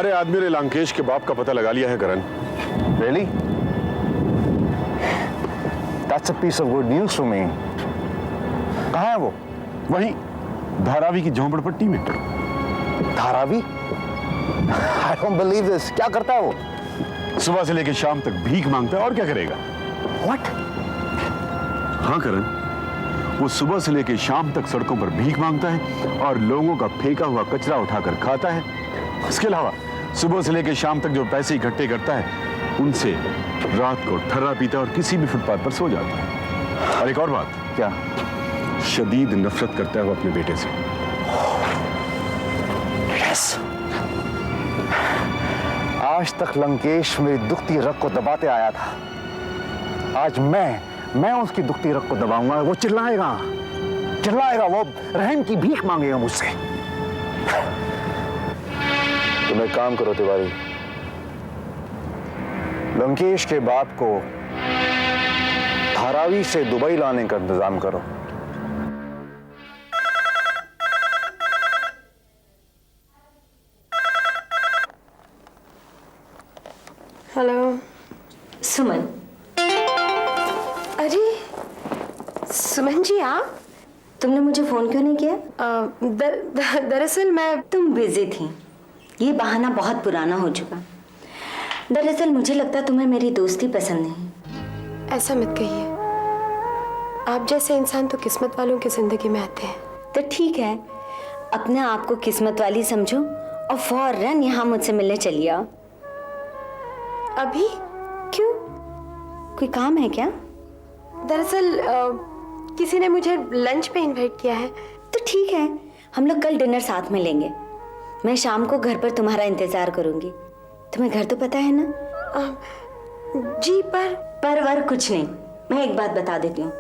हमारे आदमी ने लंकेश के बाप का पता लगा लिया है करण। Really? That's a piece of good news for me. कहाँ है वो? वहीं धारावी की झोंपड़पट्टी में। Dharavi? I don't believe this. क्या करता है वो? सुबह से लेकर शाम तक भीख मांगता है, और क्या करेगा? What? हाँ करण, वो सुबह से लेकर शाम तक सड़कों पर भीख मांगता है और लोगों का फेंका हुआ कचरा उठाकर खाता है। इसके अलावा सुबह से लेकर शाम तक जो पैसे इकट्ठे करता है उनसे रात को ठर्रा पीता है और किसी भी फुटपाथ पर सो जाता है। और एक और बात, क्या? शदीद नफरत करता है वो अपने बेटे से। Yes. आज तक लंकेश मेरी दुखती रग को दबाते आया था। आज मैं उसकी दुखती रग को दबाऊंगा। वो चिल्लाएगा, वो रहम की भीख मांगेगा मुझसे। तुम एक काम करो तिवारी, लंकेश के बाप को धारावी से दुबई लाने का इंतजाम करो। हेलो सुमन। अरे सुमन जी, आप? तुमने मुझे फोन क्यों नहीं किया? दरअसल मैं तुम बिजी थी। ये बहाना बहुत पुराना हो चुका। दरअसल मुझे लगता तुम्हें मेरी दोस्ती पसंद नहीं। ऐसा मत कहिए। आप जैसे इंसान तो किस्मत वालों की जिंदगी में आते हैं। तो ठीक है, अपने आप को किस्मत वाली समझो और फौरन यहाँ मुझसे मिलने चली आओ। अभी? क्यों, कोई काम है क्या? दरअसल किसी ने मुझे लंच पे इनवाइट किया है। तो ठीक है, हम लोग कल डिनर साथ में लेंगे। मैं शाम को घर पर तुम्हारा इंतजार करूंगी। तुम्हें घर तो पता है ना? जी, पर वर कुछ नहीं। मैं एक बात बता देती हूँ,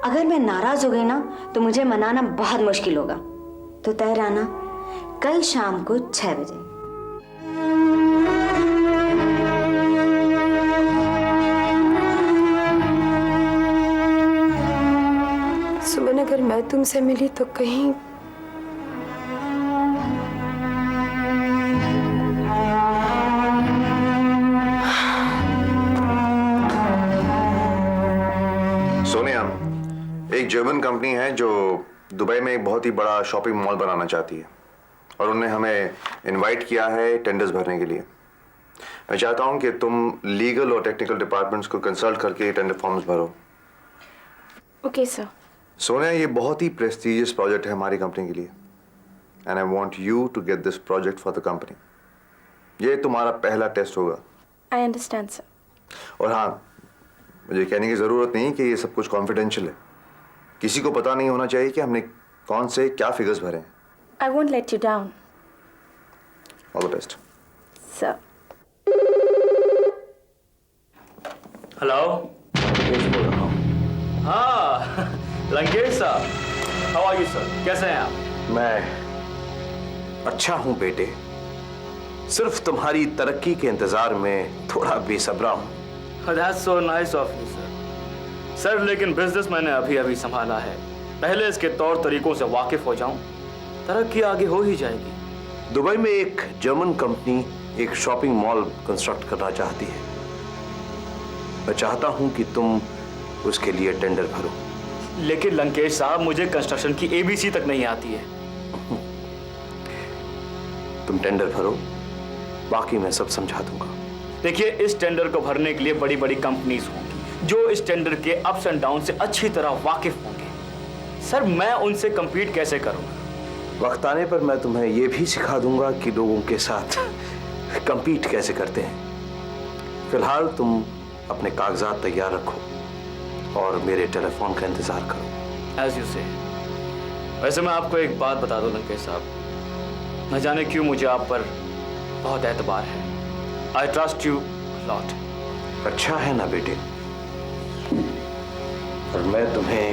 अगर मैं नाराज हो गई ना तो मुझे मनाना बहुत मुश्किल होगा। तो तय रहना, कल शाम को 6 बजे। सुमन, अगर मैं तुमसे मिली तो कहीं सोनिया, एक जर्मन कंपनी है जो दुबई में एक बहुत ही बड़ा शॉपिंग मॉल बनाना चाहती है और उन्होंने हमें इनवाइट किया है टेंडर्स भरने के लिए। मैं चाहता हूं कि तुम लीगल और टेक्निकल डिपार्टमेंट्स को कंसल्ट करके टेंडर फॉर्म्स भरो। Okay sir. सोनिया, ये बहुत ही प्रेस्टिजियस प्रोजेक्ट है हमारी कंपनी के लिए and I want you to get this project for the company. ये तुम्हारा पहला टेस्ट होगा। I understand sir. और हाँ, मुझे कहने की जरूरत नहीं कि ये सब कुछ कॉन्फिडेंशियल है। किसी को पता नहीं होना चाहिए कि हमने कौन से क्या फिगर्स भरे हैं। I won't let you down. All the best sir. Hello, बोल रहा हूँ। हाँ लंकेश साहब, हाउ आर यू सर? कैसे हैं आप? मैं अच्छा हूं बेटे, सिर्फ तुम्हारी तरक्की के इंतजार में थोड़ा बेसब्रा हूं। That's so nice of you sir. Sir लेकिन बिजनेस मैंने अभी अभी संभाला है, पहले इसके तौर तरीकों से वाकिफ हो जाऊं, तरक्की आगे हो ही जाएगी। दुबई में एक जर्मन कंपनी एक शॉपिंग मॉल कंस्ट्रक्ट करना चाहती है। मैं चाहता हूं कि तुम उसके लिए टेंडर भरो। लेकिन लंकेश साहब, मुझे कंस्ट्रक्शन की ABC तक नहीं आती है। तुम टेंडर भरो, बाकी मैं सब समझा दूंगा। देखिए, इस टेंडर को भरने के लिए बड़ी बड़ी कंपनीज होंगी जो इस टेंडर के अप्स एंड डाउन से अच्छी तरह वाकिफ होंगे। सर मैं उनसे कंपीट कैसे करूंगा? वक्त आने पर मैं तुम्हें यह भी सिखा दूंगा कि लोगों के साथ कंपीट कैसे करते हैं। फिलहाल तुम अपने कागजात तैयार रखो और मेरे टेलीफोन का इंतजार करो। एज यू से। वैसे मैं आपको एक बात बता दूं लंकेश साहब, न जाने क्यों मुझे आप पर बहुत एतबार है। I trust you lot. अच्छा है ना बेटे, और मैं तुम्हें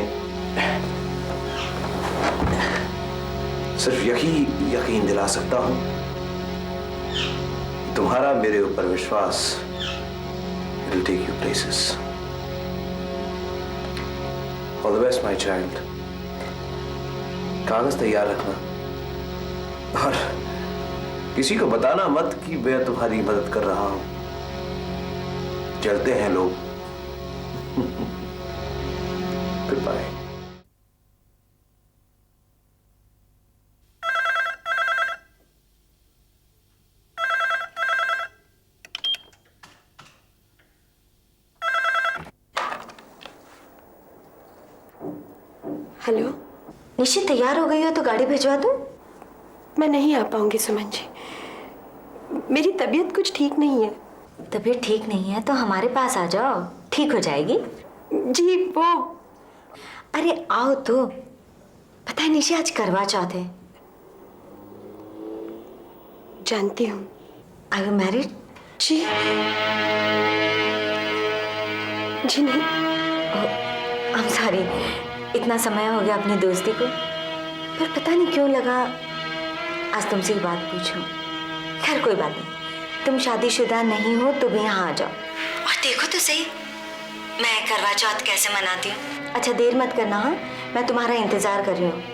सिर्फ यही यकीन दिला सकता हूं, तुम्हारा मेरे ऊपर विश्वास will take you places. All the best, my child. कागज तैयार रखना और किसी को बताना मत कि मैं तुम्हारी मदद कर रहा हूं। चलते हैं लोग। Good bye. हेलो। निशि तैयार हो गई हो तो गाड़ी भिजवा दूं? मैं नहीं आ पाऊंगी सुमन जी, मेरी तबीयत कुछ ठीक नहीं है। तबीयत ठीक नहीं है तो हमारे पास आ जाओ, ठीक हो जाएगी। जी वो अरे आओ तो। पता है निशि आज करवा चौथ है। जानती हूँ। Are you married? जी जी नहीं। आई एम सॉरी, इतना समय हो गया अपनी दोस्ती को, पर पता नहीं क्यों लगा आज तुमसे ही बात पूछूं। खैर कोई बात नहीं, तुम शादीशुदा नहीं हो तो भी यहाँ आ जाओ और देखो तो सही मैं करवा चौथ कैसे मनाती हूँ। अच्छा देर मत करना, हाँ? मैं तुम्हारा इंतजार कर रही हूँ।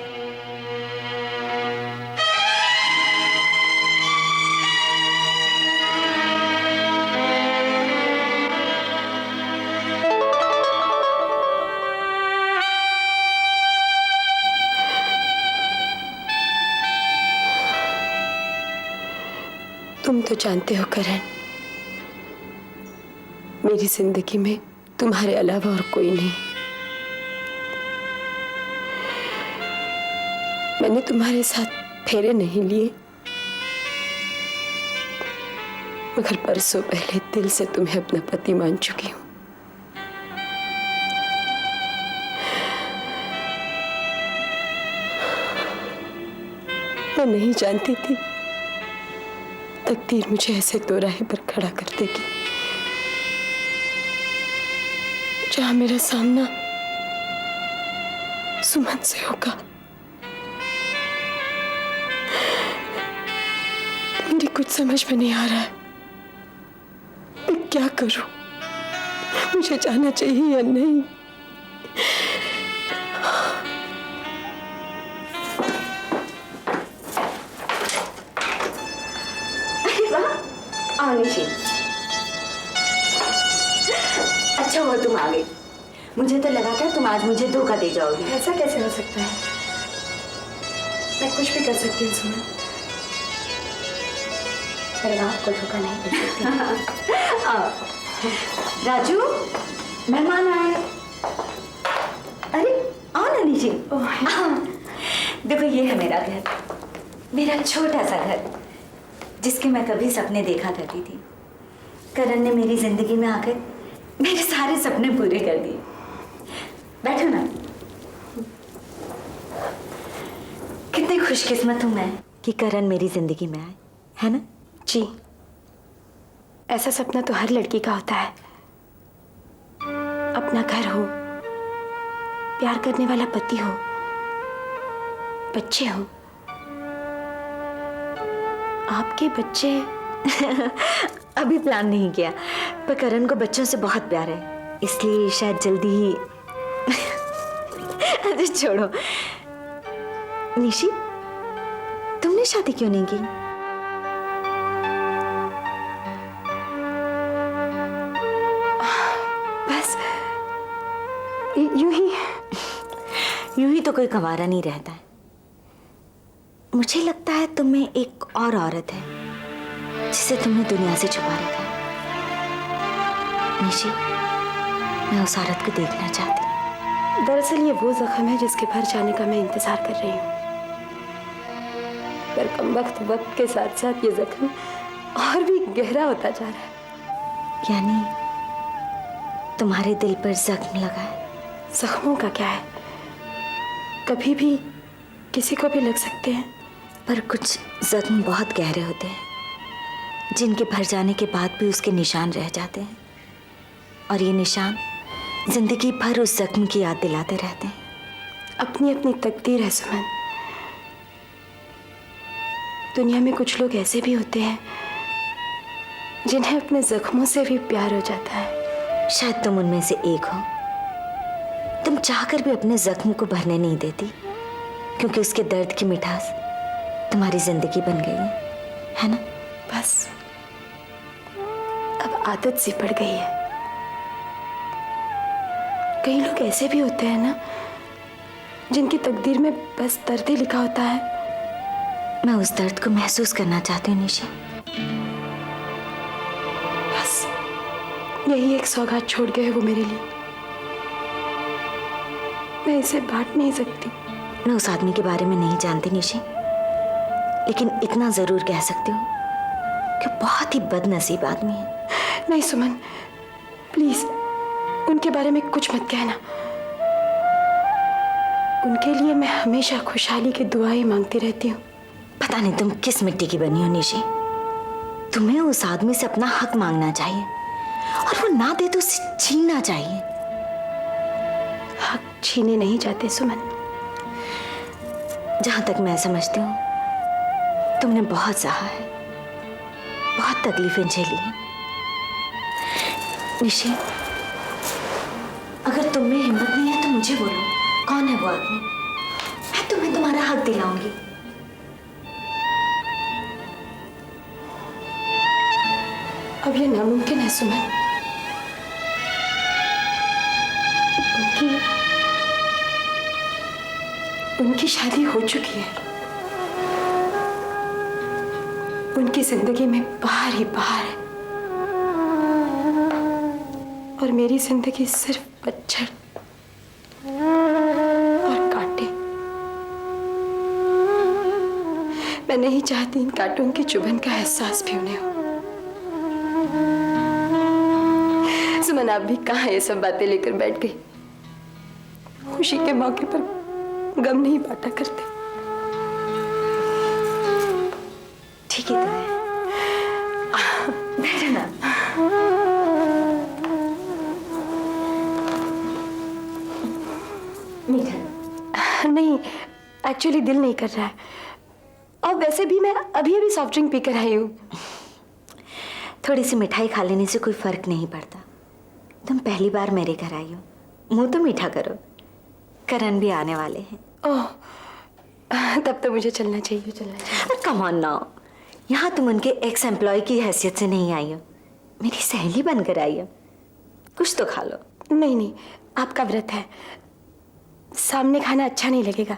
तुम तो जानते हो करण, मेरी जिंदगी में तुम्हारे अलावा और कोई नहीं। मैंने तुम्हारे साथ फेरे नहीं लिए, मगर परसों पहले दिल से तुम्हें अपना पति मान चुकी हूं। मैं नहीं जानती थी तकदीर मुझे ऐसे दोराहे पर खड़ा कर देगी जहां मेरा सामना सुमन से होगा। मेरी कुछ समझ में नहीं आ रहा है, मैं क्या करूं? मुझे जाना चाहिए या नहीं? आओ निशि। अच्छा हुआ तुम आ गई, मुझे तो लगा था तुम आज मुझे धोखा दे जाओगी। ऐसा कैसे हो सकता है? मैं कुछ भी कर सकती हूँ सुमन, पर आपको धोखा नहीं दे सकती। आओ। राजू, मेहमान आए। अरे आओ ना निशि। आओ। देखो ये है मेरा घर, मेरा छोटा सा घर जिसके मैं कभी सपने देखा करती थी। करण ने मेरी जिंदगी में आकर मेरे सारे सपने पूरे कर दिए। बैठो ना। कितनी खुशकिस्मत हूं मैं कि करण मेरी जिंदगी में आए, है ना? जी, ऐसा सपना तो हर लड़की का होता है। अपना घर हो, प्यार करने वाला पति हो, बच्चे हो। आपके बच्चे? अभी प्लान नहीं किया, पर करण को बच्चों से बहुत प्यार है, इसलिए शायद जल्दी ही। अरे छोड़ो। निशि, तुमने शादी क्यों नहीं की? बस यूं ही तो कोई कंवारा नहीं रहता है। मुझे लगता है तुम में एक और औरत है जिसे तुमने दुनिया से छुपा रखा है। निशि, मैं उस औरत को देखना चाहती हूँ। दरअसल ये वो जख्म है जिसके भर जाने का मैं इंतजार कर रही हूँ, पर कम वक्त के साथ साथ ये जख्म और भी गहरा होता जा रहा है। यानी तुम्हारे दिल पर जख्म लगा है? जख्मों का क्या है, कभी भी किसी को भी लग सकते हैं। पर कुछ जख्म बहुत गहरे होते हैं, जिनके भर जाने के बाद भी उसके निशान रह जाते हैं, और ये निशान जिंदगी भर उस जख्म की याद दिलाते रहते हैं। अपनी अपनी तकदीर है सुमन। दुनिया में कुछ लोग ऐसे भी होते हैं जिन्हें अपने जख्मों से भी प्यार हो जाता है। शायद तुम उनमें से एक हो। तुम चाहकर भी अपने जख्म को भरने नहीं देती, क्योंकि उसके दर्द की मिठास तुम्हारी जिंदगी बन गई है ना? बस अब आदत सी पड़ गई है। कई लोग ऐसे भी होते हैं ना, जिनकी तकदीर में बस दर्द ही लिखा होता है। मैं उस दर्द को महसूस करना चाहती हूँ निशी। बस यही एक सौगात छोड़ गए वो मेरे लिए। मैं इसे बांट नहीं सकती। मैं उस आदमी के बारे में नहीं जानती निशी, लेकिन इतना जरूर कह सकती हूँ कि बहुत ही बदनसीब आदमी है। नहीं सुमन, प्लीज उनके बारे में कुछ मत कहना। उनके लिए मैं हमेशा खुशहाली की दुआएं मांगती रहती हूँ। पता नहीं तुम किस मिट्टी की बनी हो निशी। तुम्हें उस आदमी से अपना हक मांगना चाहिए, और वो ना दे तो उसे छीनना चाहिए। हक छीने नहीं जाते सुमन। जहां तक मैं समझती हूँ, तुमने बहुत सहा है, बहुत तकलीफें झेली हैं। निशी, अगर तुम में हिम्मत नहीं है तो मुझे बोलो, कौन है वो आदमी? मैं तुम्हें तुम्हारा हक दिलाऊंगी। अब ये नामुमकिन है सुमन। उनकी शादी हो चुकी है। उनकी जिंदगी में बाहर ही बाहर है, और मेरी जिंदगी सिर्फ पतझड़ और कांटे। मैं नहीं चाहती इन कांटों की चुभन का एहसास भी उन्हें हो। सुमन, आप भी कहाँ ये सब बातें लेकर बैठ गई? खुशी के मौके पर गम नहीं बांटा करते। ठीक है, तो बैठो ना। मीठा नहीं, एक्चुअली दिल नहीं कर रहा है। और वैसे भी मैं अभी अभी सॉफ्ट ड्रिंक पीकर आई हूँ। थोड़ी सी मिठाई खा लेने से कोई फर्क नहीं पड़ता। तुम पहली बार मेरे घर आई हो, मुंह तो मीठा करो। करण भी आने वाले हैं। ओह, तब तो मुझे चलना चाहिए। कम ऑन नाउ, यहाँ तुम उनके एक्स एम्प्लॉय की हैसियत से नहीं आई हो, मेरी सहेली बनकर आई हो। कुछ तो खा लो। नहीं नहीं, आपका व्रत है, सामने खाना अच्छा नहीं लगेगा।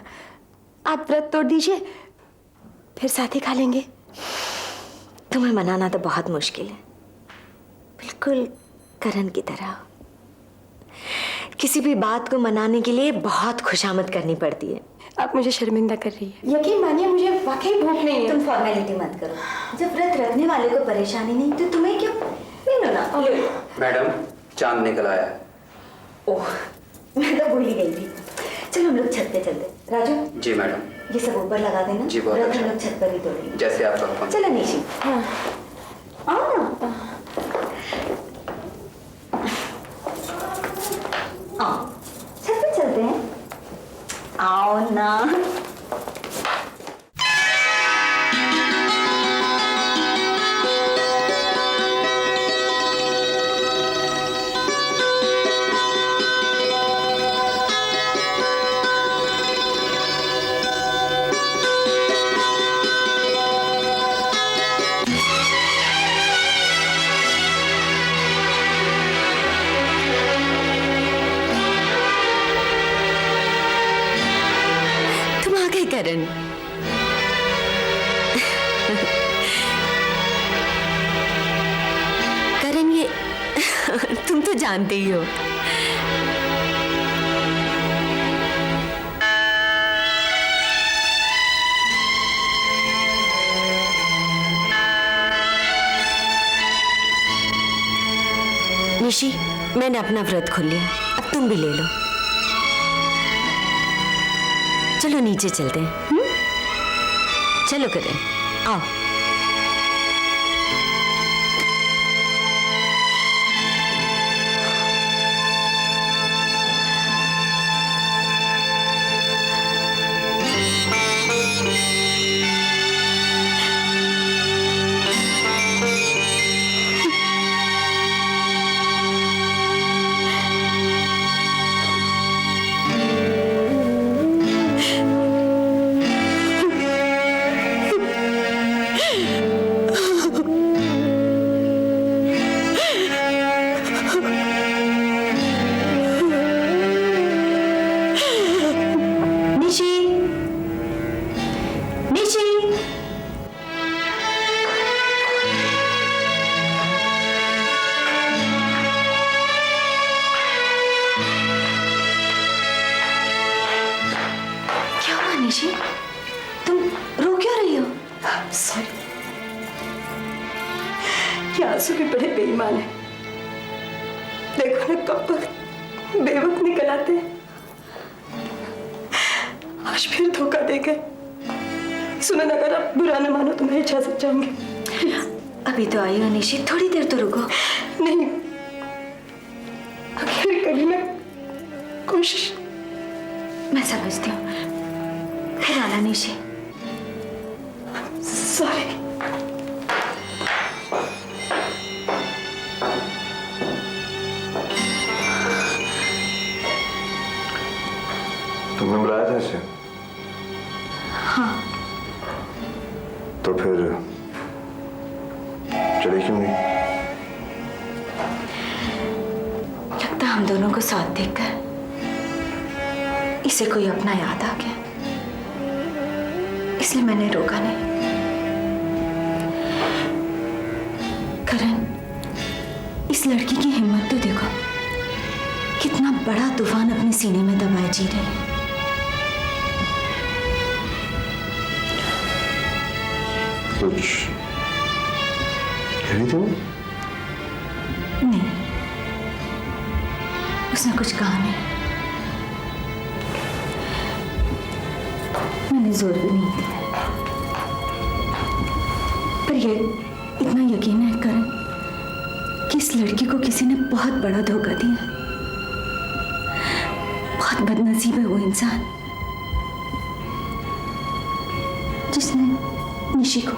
आप व्रत तोड़ दीजिए, फिर साथ ही खा लेंगे। तुम्हें मनाना तो बहुत मुश्किल है, बिल्कुल करण की तरह। किसी भी बात को मनाने के लिए बहुत खुशामद करनी पड़ती है। आप मुझे शर्मिंदा कर रही है। यकीन मानिए, मुझे वाकई भूख नहीं है। तुम फॉर्मेलिटी मत करो। जब व्रत रखने वाले को परेशानी नहीं तो तुम्हें क्यों? ले लो ना। मैडम, चांद निकल आया है। ओह, मैं तो भूल ही गई थी। चलो हम लोग छत पे चलते। राजू। जी मैडम। ये सब ऊपर लगा देना। जी, बहुत अच्छा। हम लोग छत पर ही तोड़ेंगे। जैसे आपका हुक्म। चलो निशी। हाँ। आओ ना। आओ, छत पे चलते हैं। आओ ना। करण, करण ये तुम तो जानते ही हो। निशी, मैंने अपना व्रत खोल लिया, अब तुम भी ले लो। चलो नीचे चलते हैं। चलो करें, आओ। तुम रो क्यों रही हो? सॉरी, ये आंसू भी बड़े बेईमान है। देखो ना कब वक्त बेवक्त निकल आते हैं। आज फिर धोखा दे गए। सुनो ना, अगर आप बुरा न मानो तो मैं इजाजत चाहूंगी। अभी तो आई हो निशी, थोड़ी देर तो रुको। नहीं, आखिर कभी मैं कोशिश। मैं समझती हूँ, फिर आना निशी। सॉरी। तुमने बुलाया था इसे? हाँ। तो फिर चले क्यों नहीं? लगता हम दोनों को साथ देखकर इसे कोई अपना याद आ गया, इसलिए मैंने रोका नहीं। करण, इस लड़की की हिम्मत तो देखो, कितना बड़ा तूफान अपने सीने में दबाए जी रही है। कुछ कह रही थी वो? नहीं, उसने कुछ कहा नहीं। मैंने जोर भी नहीं दिया, पर ये इतना यकीन है करण कि इस लड़की को किसी ने बहुत बड़ा धोखा दिया। बहुत बदनसीब है वो इंसान जिसने निशी को